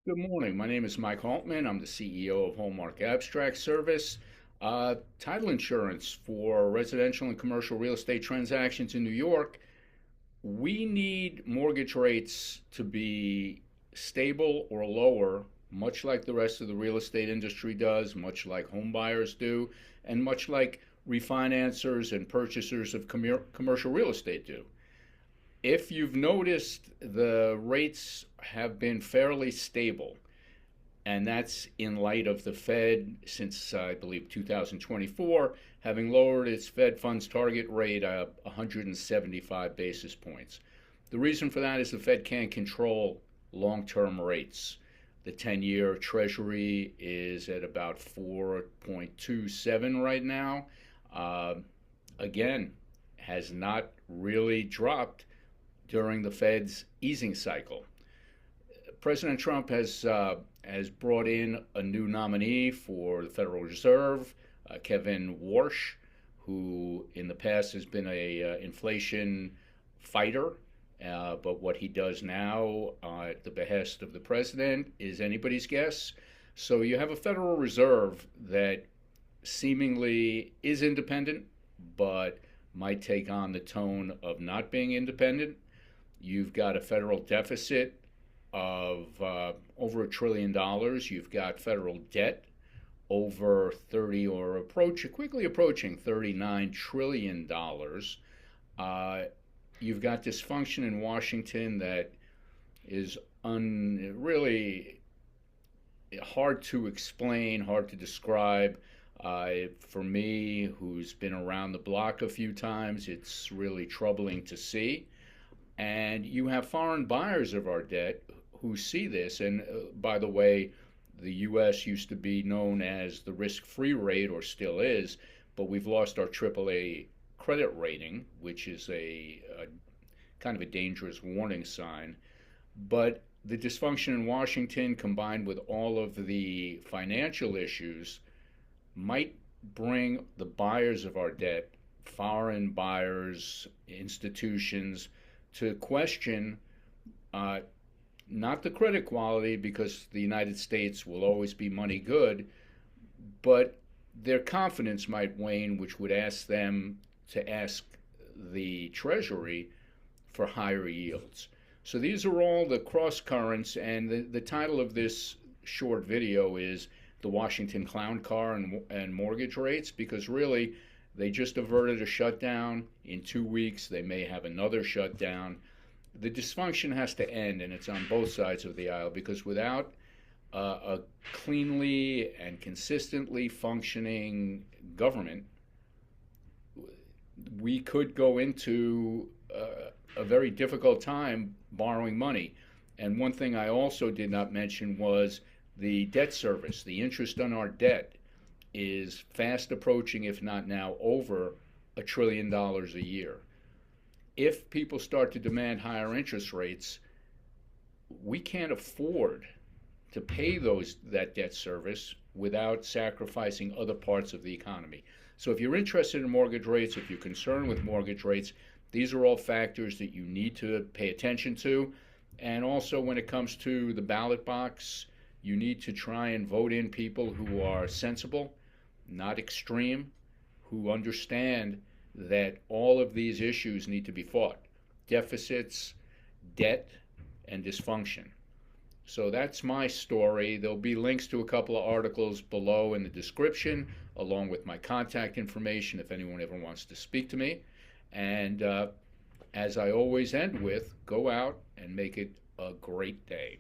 Good morning. My name is Mike Altman. I'm the CEO of Hallmark Abstract Service. Title insurance for residential and commercial real estate transactions in New York. We need mortgage rates to be stable or lower, much like the rest of the real estate industry does, much like home buyers do, and much like refinancers and purchasers of commercial real estate do. If you've noticed, the rates have been fairly stable, and that's in light of the Fed since I believe 2024 having lowered its Fed funds target rate 175 basis points. The reason for that is the Fed can't control long-term rates. The 10-year Treasury is at about 4.27 right now. Uh, Again, has not really dropped during the Fed's easing cycle. President Trump has brought in a new nominee for the Federal Reserve, Kevin Warsh, who in the past has been a inflation fighter. But what he does now, at the behest of the president, is anybody's guess. So you have a Federal Reserve that seemingly is independent, but might take on the tone of not being independent. You've got a federal deficit of over $1 trillion. You've got federal debt over 30 or quickly approaching $39 trillion. You've got dysfunction in Washington that is really hard to explain, hard to describe. For me, who's been around the block a few times, it's really troubling to see. And you have foreign buyers of our debt who see this. And by the way, the U.S. used to be known as the risk-free rate, or still is, but we've lost our AAA credit rating, which is a kind of a dangerous warning sign. But the dysfunction in Washington, combined with all of the financial issues, might bring the buyers of our debt, foreign buyers, institutions, to question not the credit quality, because the United States will always be money good, but their confidence might wane, which would ask them to ask the Treasury for higher yields. So these are all the cross currents, and the title of this short video is The Washington Clown Car and Mortgage Rates, because really they just averted a shutdown. In 2 weeks, they may have another shutdown. The dysfunction has to end, and it's on both sides of the aisle, because without a cleanly and consistently functioning government, we could go into a very difficult time borrowing money. And one thing I also did not mention was the debt service. The interest on our debt is fast approaching, if not now over, $1 trillion a year. If people start to demand higher interest rates, we can't afford to pay that debt service without sacrificing other parts of the economy. So if you're interested in mortgage rates, if you're concerned with mortgage rates, these are all factors that you need to pay attention to. And also, when it comes to the ballot box, you need to try and vote in people who are sensible, not extreme, who understand that all of these issues need to be fought: deficits, debt, and dysfunction. So that's my story. There'll be links to a couple of articles below in the description, along with my contact information if anyone ever wants to speak to me. And as I always end with, go out and make it a great day.